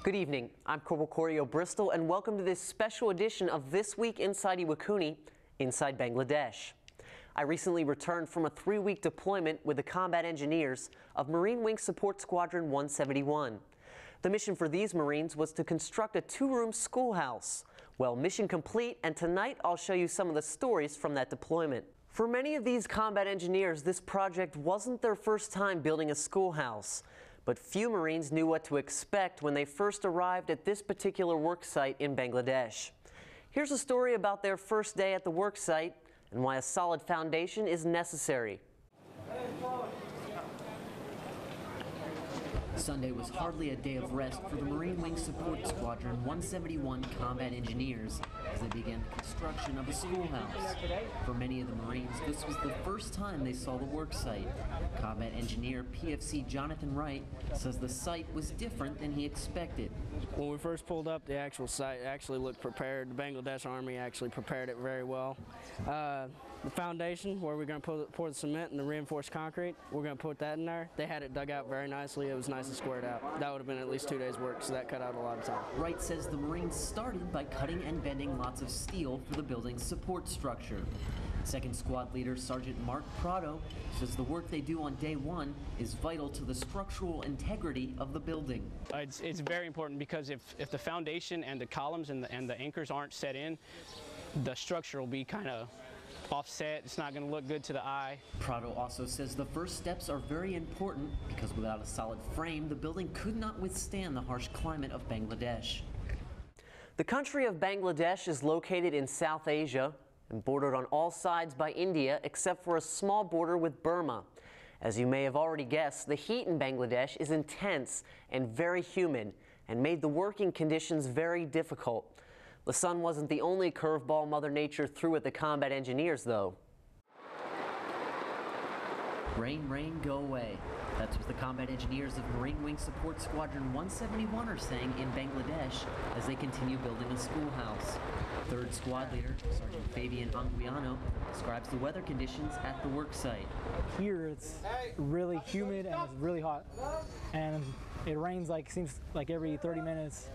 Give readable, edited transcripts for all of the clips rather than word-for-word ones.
Good evening, I'm Corporal Corey O'Bristol and welcome to this special edition of This Week Inside Iwakuni, inside Bangladesh. I recently returned from a 3-week deployment with the Combat Engineers of Marine Wing Support Squadron 171. The mission for these Marines was to construct a 2-room schoolhouse. Well, mission complete, and tonight I'll show you some of the stories from that deployment. For many of these combat engineers, this project wasn't their first time building a schoolhouse. But few Marines knew what to expect when they first arrived at this particular work site in Bangladesh. Here's a story about their first day at the work site and why a solid foundation is necessary. Sunday was hardly a day of rest for the Marine Wing Support Squadron 171 Combat Engineers as they began the construction of a schoolhouse. For many of the Marines, this was the first time they saw the work site. Combat Engineer PFC Jonathan Wright says the site was different than he expected. When we first pulled up, the actual site actually looked prepared. The Bangladesh Army actually prepared it very well. The foundation, where we're going to pour the cement and the reinforced concrete, we're going to put that in there. They had it dug out very nicely. It was nice and squared out. That would have been at least 2 days' work, so that cut out a lot of time. Wright says the Marines started by cutting and bending lots of steel for the building's support structure. Second Squad Leader Sergeant Mark Prado says the work they do on day one is vital to the structural integrity of the building. It's very important because if the foundation and the columns and the anchors aren't set in, the structure will be kind of offset. It's not going to look good to the eye. Prado also says the first steps are very important because without a solid frame, the building could not withstand the harsh climate of Bangladesh. The country of Bangladesh is located in South Asia and bordered on all sides by India except for a small border with Burma. As you may have already guessed, the heat in Bangladesh is intense and very humid and made the working conditions very difficult. The sun wasn't the only curveball Mother Nature threw at the combat engineers, though. Rain, rain, go away. That's what the combat engineers of Marine Wing Support Squadron 171 are saying in Bangladesh as they continue building a schoolhouse. Third Squad Leader, Sergeant Fabian Anguiano, describes the weather conditions at the work site. Here it's really humid and it's really hot. And it rains seems like every 30 minutes.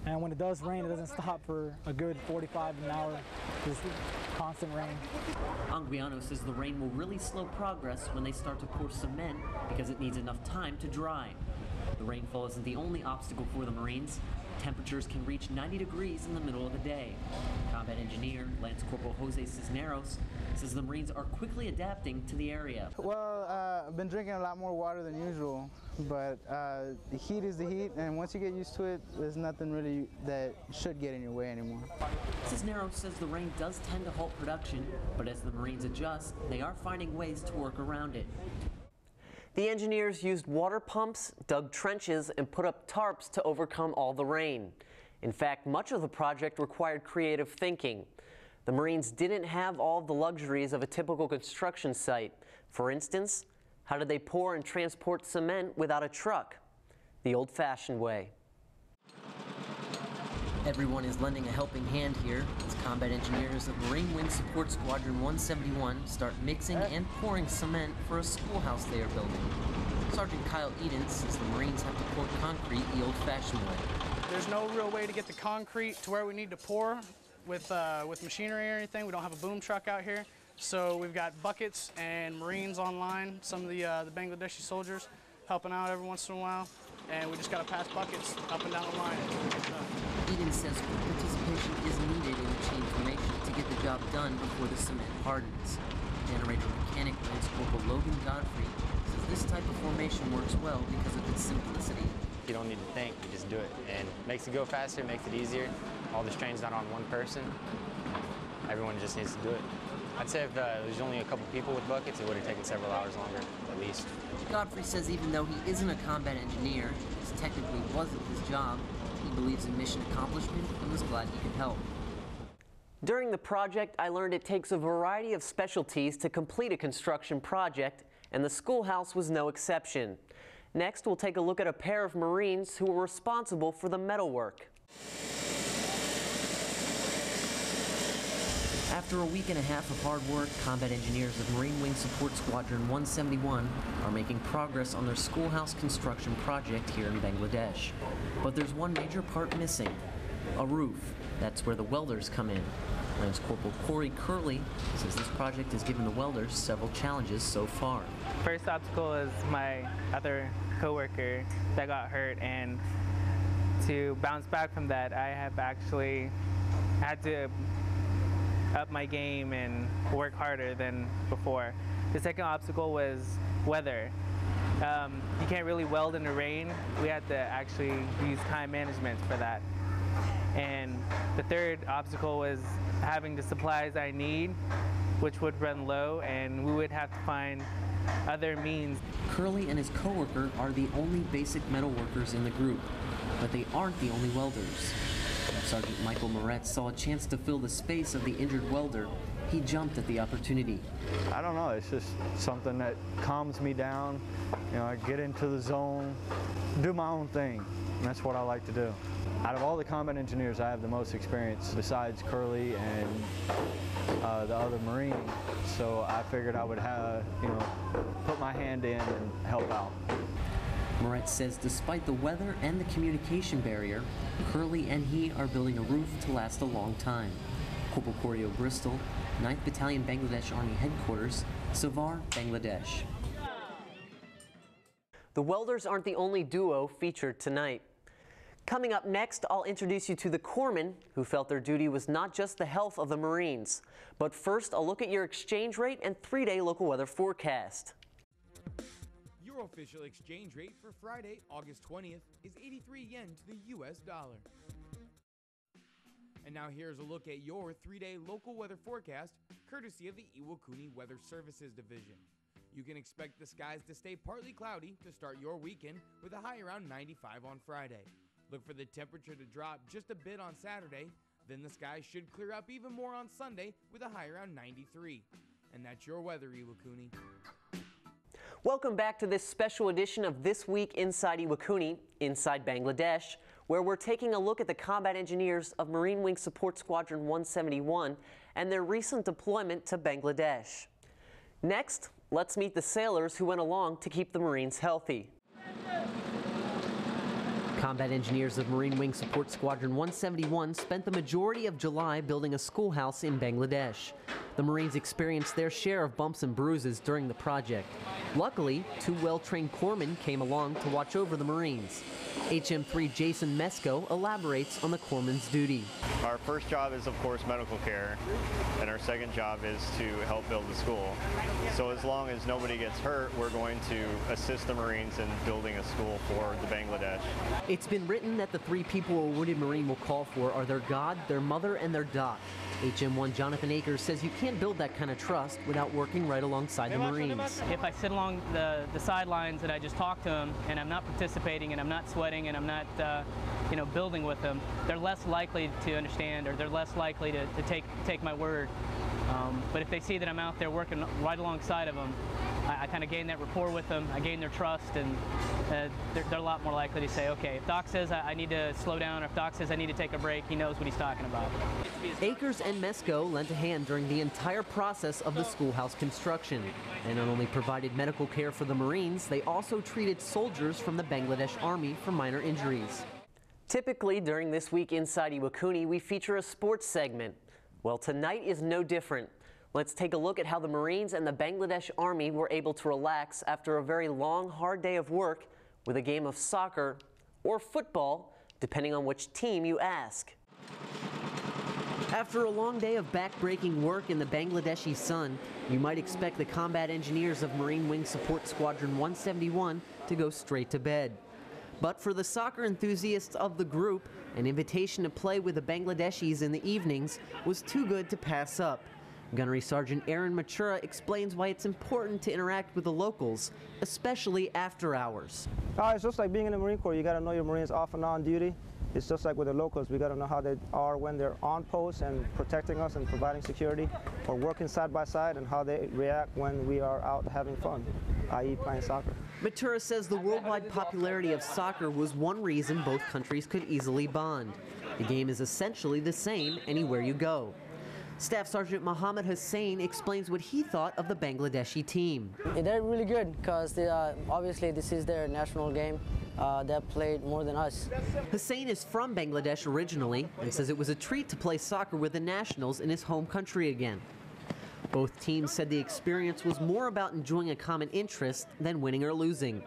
And when it does rain, it doesn't stop for a good 45 an hour, just constant rain. Anguiano says the rain will really slow progress when they start to pour cement because it needs enough time to dry. The rainfall isn't the only obstacle for the Marines. Temperatures can reach 90 degrees in the middle of the day. Combat Engineer Lance Corporal Jose Cisneros says the Marines are quickly adapting to the area. Well, I've been drinking a lot more water than usual, but the heat is the heat, and once you get used to it, there's nothing really that should get in your way anymore. Cisneros says the rain does tend to halt production, but as the Marines adjust, they are finding ways to work around it. The engineers used water pumps, dug trenches, and put up tarps to overcome all the rain. In fact, much of the project required creative thinking. The Marines didn't have all the luxuries of a typical construction site. For instance, how did they pour and transport cement without a truck? The old-fashioned way. Everyone is lending a helping hand here as combat engineers of Marine Wing Support Squadron 171 start mixing and pouring cement for a schoolhouse they are building. Sergeant Kyle Eden says the Marines have to pour concrete the old-fashioned way. There's no real way to get the concrete to where we need to pour with machinery or anything. We don't have a boom truck out here. So we've got buckets and Marines online, some of the Bangladeshi soldiers helping out every once in a while, and we just got to pass buckets up and down the line. Eden says participation is needed in the chain formation to get the job done before the cement hardens. Generator mechanic Lance Corporal Logan Godfrey says this type of formation works well because of its simplicity. You don't need to think, you just do it, and it makes it go faster, it makes it easier. All the strain's not on one person. Everyone just needs to do it. I'd say if there's only a couple people with buckets, it would have taken several hours longer, at least. Godfrey says even though he isn't a combat engineer, this technically wasn't his job, he believes in mission accomplishment and was glad he could help. During the project, I learned it takes a variety of specialties to complete a construction project, and the schoolhouse was no exception. Next, we'll take a look at a pair of Marines who were responsible for the metalwork. After a week and a half of hard work, combat engineers of Marine Wing Support Squadron 171 are making progress on their schoolhouse construction project here in Bangladesh. But there's one major part missing: a roof. That's where the welders come in. Lance Corporal Corey Curley says this project has given the welders several challenges so far. First obstacle is my other coworker that got hurt, and to bounce back from that, I have actually had to up my game and work harder than before. The second obstacle was weather. You can't really weld in the rain. We had to actually use time management for that. And the third obstacle was having the supplies I need, which would run low, and we would have to find other means. Curley and his coworker are the only basic metal workers in the group, but they aren't the only welders. Sergeant Michael Moretz saw a chance to fill the space of the injured welder. He jumped at the opportunity. I don't know, it's just something that calms me down. You know, I get into the zone, do my own thing, and that's what I like to do. Out of all the combat engineers, I have the most experience besides Curley and the other Marine. So I figured I would have, put my hand in and help out. Moretz says despite the weather and the communication barrier, Curley and he are building a roof to last a long time. Corporal Corey Bristol, 9th Battalion Bangladesh Army Headquarters, Savar, Bangladesh. The welders aren't the only duo featured tonight. Coming up next, I'll introduce you to the corpsmen who felt their duty was not just the health of the Marines. But first, I'll look at your exchange rate and 3-day local weather forecast. Your official exchange rate for Friday, August 20th is 83 yen to the US dollar. And now here's a look at your 3-day local weather forecast, courtesy of the Iwakuni Weather Services Division. You can expect the skies to stay partly cloudy to start your weekend with a high around 95 on Friday. Look for the temperature to drop just a bit on Saturday, then the skies should clear up even more on Sunday with a high around 93. And that's your weather, Iwakuni. Welcome back to this special edition of This Week Inside Iwakuni, Inside Bangladesh, where we're taking a look at the combat engineers of Marine Wing Support Squadron 171 and their recent deployment to Bangladesh. Next, let's meet the sailors who went along to keep the Marines healthy. Combat engineers of Marine Wing Support Squadron 171 spent the majority of July building a schoolhouse in Bangladesh. The Marines experienced their share of bumps and bruises during the project. Luckily, 2 well-trained corpsmen came along to watch over the Marines. HM3 Jason Mesko elaborates on the corpsman's duty. Our first job is, of course, medical care, and our second job is to help build the school. So as long as nobody gets hurt, we're going to assist the Marines in building a school for the Bangladesh. It's been written that the 3 people a wounded Marine will call for are their God, their mother, and their doc. HM1 Jonathan Akers says you can't build that kind of trust without working right alongside the Marines. If I sit along the sidelines and I just talk to them and I'm not participating and I'm not sweating and I'm not building with them, they're less likely to understand, or they're less likely to take my word. But if they see that I'm out there working right alongside of them, I kind of gain that rapport with them, I gain their trust, and they're a lot more likely to say, okay, if Doc says I need to slow down, or if Doc says I need to take a break, he knows what he's talking about. Akers and Mesko lent a hand during the entire process of the schoolhouse construction. They not only provided medical care for the Marines, they also treated soldiers from the Bangladesh Army for minor injuries. Typically, during This Week Inside Iwakuni, we feature a sports segment. Well, tonight is no different. Let's take a look at how the Marines and the Bangladesh Army were able to relax after a very long, hard day of work with a game of soccer or football, depending on which team you ask. After a long day of back-breaking work in the Bangladeshi sun, you might expect the combat engineers of Marine Wing Support Squadron 171 to go straight to bed. But for the soccer enthusiasts of the group, an invitation to play with the Bangladeshis in the evenings was too good to pass up. Gunnery Sergeant Aaron Matura explains why it's important to interact with the locals, especially after hours. It's just like being in the Marine Corps. You got to know your Marines off and on duty. It's just like with the locals. We got to know how they are when they're on post and protecting us and providing security, or working side by side, and how they react when we are out having fun, i.e. playing soccer. Matura says the worldwide popularity of soccer was one reason both countries could easily bond. The game is essentially the same anywhere you go. Staff Sergeant Mohammed Hussein explains what he thought of the Bangladeshi team. They're really good because obviously this is their national game. They played more than us. Hussein is from Bangladesh originally and says it was a treat to play soccer with the nationals in his home country again. Both teams said the experience was more about enjoying a common interest than winning or losing.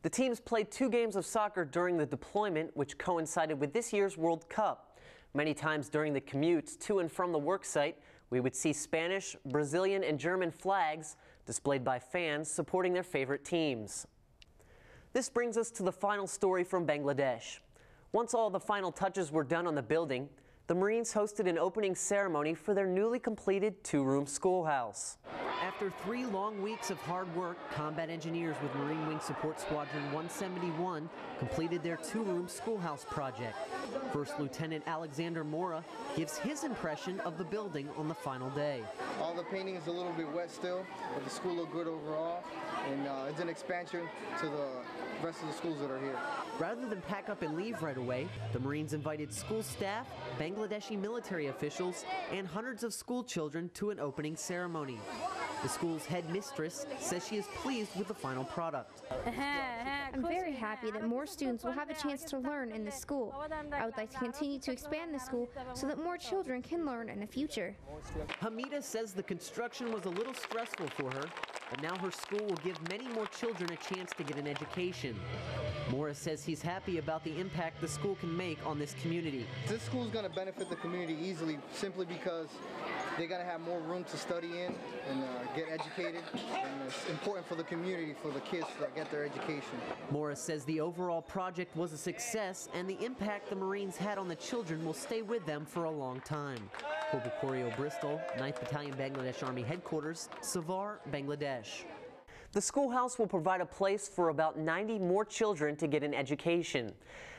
The teams played 2 games of soccer during the deployment, which coincided with this year's World Cup. Many times during the commutes to and from the worksite, we would see Spanish, Brazilian, and German flags displayed by fans supporting their favorite teams. This brings us to the final story from Bangladesh. Once all the final touches were done on the building, the Marines hosted an opening ceremony for their newly completed 2-room schoolhouse. After 3 long weeks of hard work, Combat Engineers with Marine Wing Support Squadron 171 completed their 2-room schoolhouse project. First Lieutenant Alexander Mora gives his impression of the building on the final day. All the painting is a little bit wet still, but the school looked good overall, and it's an expansion to the rest of the schools that are here. Rather than pack up and leave right away, the Marines invited school staff, Bangladeshi military officials, and hundreds of school children to an opening ceremony. The school's head mistress says she is pleased with the final product. I'm very happy that more students will have a chance to learn in the school. I would like to continue to expand the school so that more children can learn in the future. Hamida says the construction was a little stressful for her, but now her school will give many more children a chance to get an education. Morris says he's happy about the impact the school can make on this community. This school is going to benefit the community easily simply because they're going to have more room to study in and get educated, and it's important for the community, for the kids to get their education. Morris says the overall project was a success and the impact the Marines had on the children will stay with them for a long time. Corporal Corio Bristol, 9th Battalion Bangladesh Army Headquarters, Savar, Bangladesh. The schoolhouse will provide a place for about 90 more children to get an education.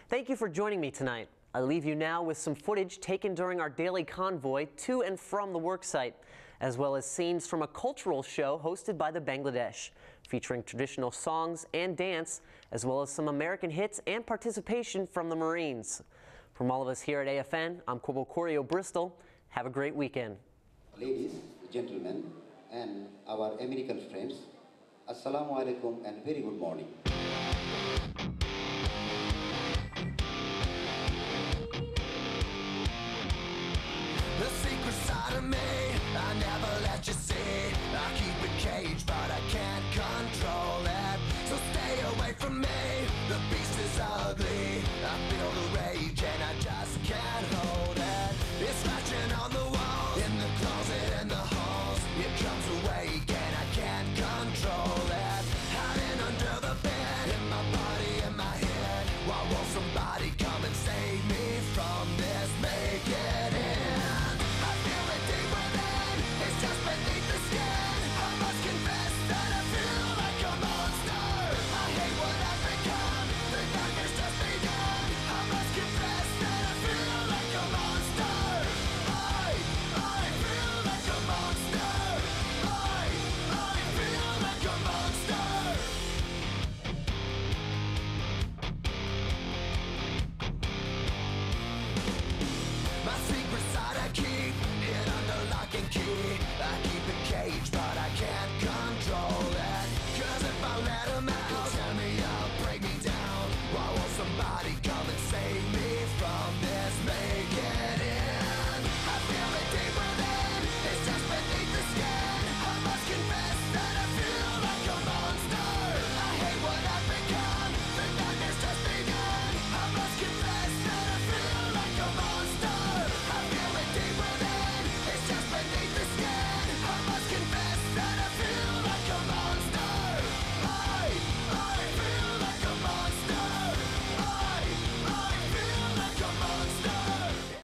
Thank you for joining me tonight. I leave you now with some footage taken during our daily convoy to and from the worksite, as well as scenes from a cultural show hosted by the Bangladesh, featuring traditional songs and dance, as well as some American hits and participation from the Marines. From all of us here at AFN, I'm Corporal Corio Bristol. Have a great weekend. Ladies, gentlemen, and our American friends, Assalamu alaikum and very good morning. The secret side of me, I never let you see. I keep it caged, but I can't